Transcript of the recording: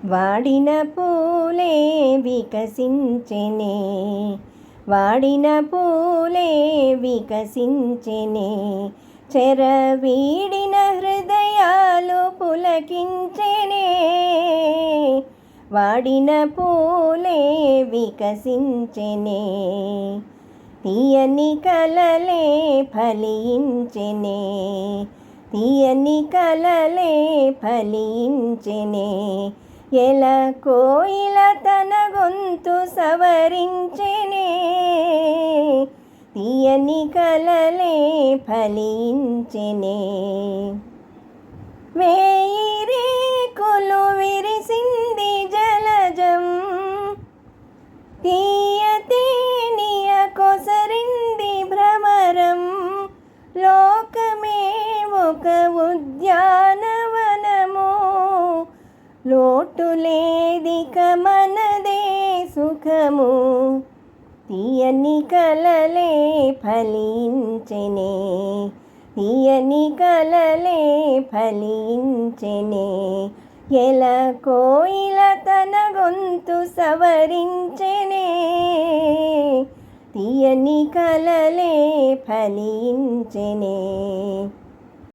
వాడిన పూలే వికసించెనే, వాడిన పూలే వికసించెనే, చెరవీడిన హృదయాలు పులకించెనే. వాడిన పూలే వికసించెనే, తీయని కలలే ఫలించెనే, తీయని కలలే ఫలించెనే. ఎలా కోయిల తన గొంతు సవరించెనే, తీయని కలలే ఫలించెనే. వేయి రేకులు విరిసింది జలజం, తీయ తేనియ కొసరింది భ్రమరం. లోకమే ఒక ఉద్యానవనము, లోటులేదిక మనదే సుఖము. తీయని కలలే ఫలించెనే, తీయని కలలే ఫలించెనే. ఎలా కోయిల తన గొంతు సవరించెనే, తీయని కలలే ఫలించెనే.